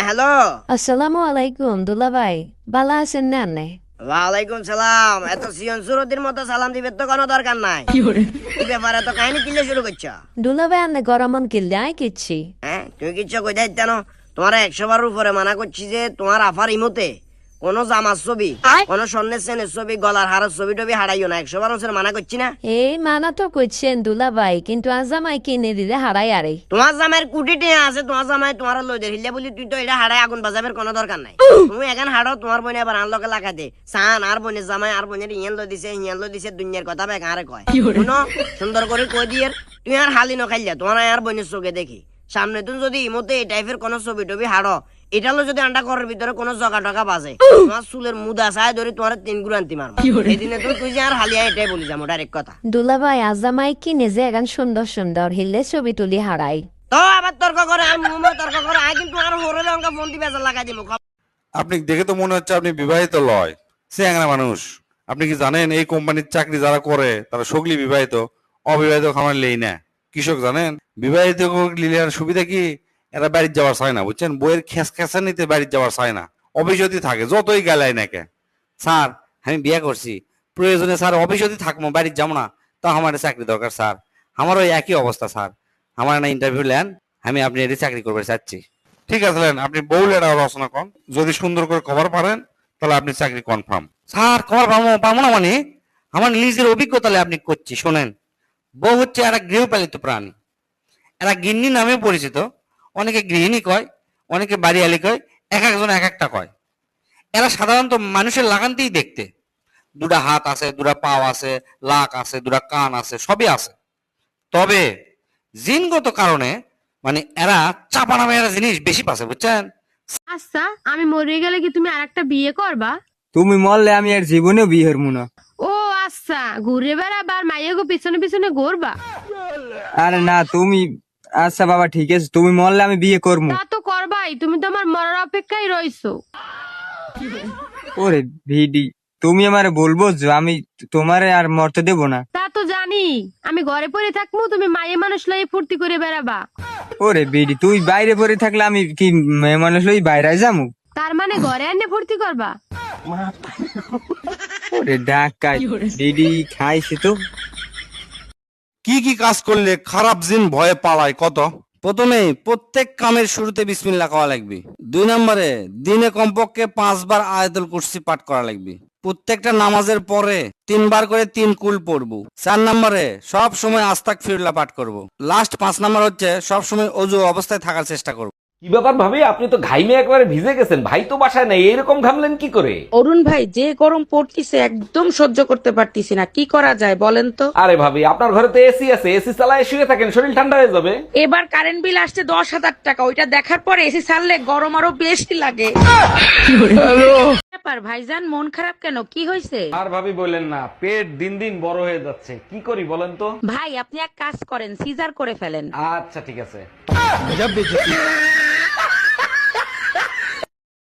Hello. আসসালামু আলাইকুম দুলাভাই, বালা আছেন না নে? ওয়ালাইকুম সালাম। এত সিয়ন সুরতির মতো সালাম দিবে তো কোনো দরকার নাই। কি ব্যাপারে তো কাহিনী কিলে শুরু করছো? দুলাভাই আনে গরমন কিল্লে আয় কিচ্ছি। হ্যাঁ, তুমি কিচ্ছু কই যাইতে না। তোমার 100 বার উপরে মানা করছি যে তোমার আফার ইমতে কোন জামার ছবি, কোন স্বর্ণের চেনের ছবি, গলার হারের ছবি টবি হারাইও না। 100 বার মানা করছি না। এই মানা তো করছেন দুলাভাই, কিন্তু আজামাই কিনে দিলে হারাই আরে। তোমার জামাইয়ের কুটিতে আছে, তোমার জামাই তোমার লইদের হিলে বলি তুই তো এটা হারাই আগুন বাজাবের কোনো দরকার নাই। তুমি এখন হাড়ো, তোমার বোনে আবার আনলকে লাগাতে সান আর বোনের জামাই আর বোনের ইয়ান লো দিছে হিয়ান লো দিছে দুনিয়ার কথা বেগ আরে কয় শুনো সুন্দর করে কই দিয়ে তুই আর হালি নখাইলা তোমার আর বোনের চোখে দেখি সামনে তুমি যদি ইমতে এই টাইপের কোনো ছবি টবি হাড়ো, এটা হলো যদি আন্ডা ঘরের ভিতরে কোনো জগা টকা বাজে তোমার চুলের মুদা চায় ধরে তোমার 3 গুরান্তি মারবো। এই দিনে তুই যে আর হালিয়া এটাই বলি যাবো ডাইরেক্ট কথা। দুলাভাই আজামাই কিনে যে এখন সুন্দর সুন্দর হিলে ছবি তুলি হারাই। তো আবার তর্ক করে আর মুমো তর্ক করে আই কিন্তু আর হরে অঙ্কা ফোন দি বেজার লাগাই দিমু। আপনি দেখে তো মনে হচ্ছে আপনি বিবাহিত লয়, চেংড়া মানুষ। আপনি কি জানেন এই কোম্পানির চাকরি যারা করে তারা সগলি বিবাহিত, অবিবাহিত খামার লেই না। কৃষক জানেন বিবাহিত লিলিয়ার সুবিধা কি, এরা বাড়ির যাওয়ার চায় না, বুঝছেন? বইয়ের খেসা নিতে বাড়ির যাওয়ার চায় না, অফিসতি থাকে যতই গেলাই নাকে। স্যার আমি বিয়ে করছি, প্রয়োজনে স্যার অফিসতি থাকবো, বাড়ির যাবো না, তা আমার চাকরি দরকার স্যার। আমারও একই অবস্থা স্যার, আমার না ইন্টারভিউ নেন, আমি আপনি এটি চাকরি করবে চাচ্ছি। ঠিক আছে আপনি বউ লেটা রচনা করেন, যদি সুন্দর করে কভার পারেন তাহলে আপনি চাকরি কনফার্ম। স্যার কভার পাবো না মানে? আমার নিজের অভিজ্ঞতা আপনি করছি শোনেন। বউ হচ্ছে একটা গৃহপালিত প্রাণী, এরা গিন্নি নামে পরিচিত। অনেকে গৃহিণী কয়, অনেকে বাড়িয়ালি কয়, এক একজন এক একটা কয়। এরা সাধারণত মানুষের লাগানতেই দেখতে, দুটা হাত আছে, দুটা পাও আছে, লাক আছে, দুটা কান আছে, সবই আছে। তবে জিনগত কারণে মানে এরা চাপা নামে এরা জিনিস বেশি পাচ্ছে, বুঝছেন? আচ্ছা আমি মরে গেলে কি তুমি আরেকটা বিয়ে করবা? তুমি মরলে আমি আর জীবনেও বিয়ে হরমু না। ও আচ্ছা, ঘুরে বেড়াবার মাইয়াগো পিছনে পিছনে ঘুরবা? আরে না তুমি, আচ্ছা বাবা ঠিক আছে, তুমি মরলে আমি বিয়ে করবো। তা তো করবাই, তুমি তো আমার মরার অপেক্ষায় রইছো। ওরে ভিডি, তুমি আমারে বলবো যে আমি তোমারে আর মরতে দেব না। তা তো জানি, আমি ঘরে পড়ে থাকবো, তুমি মায়ে মানুষ লয়ে ফুর্তি করে বেড়াবা। ওরে ভিডি, তুই বাইরে পড়ে থাকলে আমি কি মেয়ে মানুষ লই বাইরে যামু? তার মানে ঘরে এনে ফুর্তি করবা? ওরে ডাকাই ভিডি খাইছি তো। কি কি কাজ করলে খারাপ জিন ভয়ে পালায় কত? প্রথমে প্রত্যেক কামের শুরুতে বিসমিল্লাহ কওয়া লাগবে। 2 নম্বরে দিনে কমপক্ষে 5 বার আয়াতুল কুরসি পাঠ করা লাগবে। প্রত্যেকটা নামাজের পরে 3 বার করে 3 কুল পড়বো। 4 নম্বরে সব সময় আস্তাগফিরুল্লাহ পাঠ করব। লাস্ট 5 নম্বর হচ্ছে সব সময় ওযু অবস্থায় থাকার চেষ্টা করব। কি ব্যাপার ভাবি, আপনি তো ঘাইমে একবারে ভিজে গেছেন, ভাই তো বাসায় নাই, এরকম ঘামলেন কি করে? অরুণ ভাই, যে গরম পড়তিছে একদম সহ্য করতে পারতিছি না, কি করা যায় বলেন তো? আরে ভাবি, আপনার ঘরে তো এসি আছে, এসি চালায় শুয়ে থাকেন, শরীর ঠান্ডা হয়ে যাবে। এবার কারেন্ট বিল আসছে 10,000 টাকা, ওইটা দেখার পরে এসি ছাড়লে গরম আরো বেশি লাগে। ব্যাপার ভাইজান, মন খারাপ কেন, কি হয়েছে? আর ভাবি বললেন না, পেট দিন দিন বড় হয়ে যাচ্ছে, কি করি বলেন তো? ভাই আপনি এক কাজ করেন, সিজার করে ফেলেন। আচ্ছা ঠিক আছে।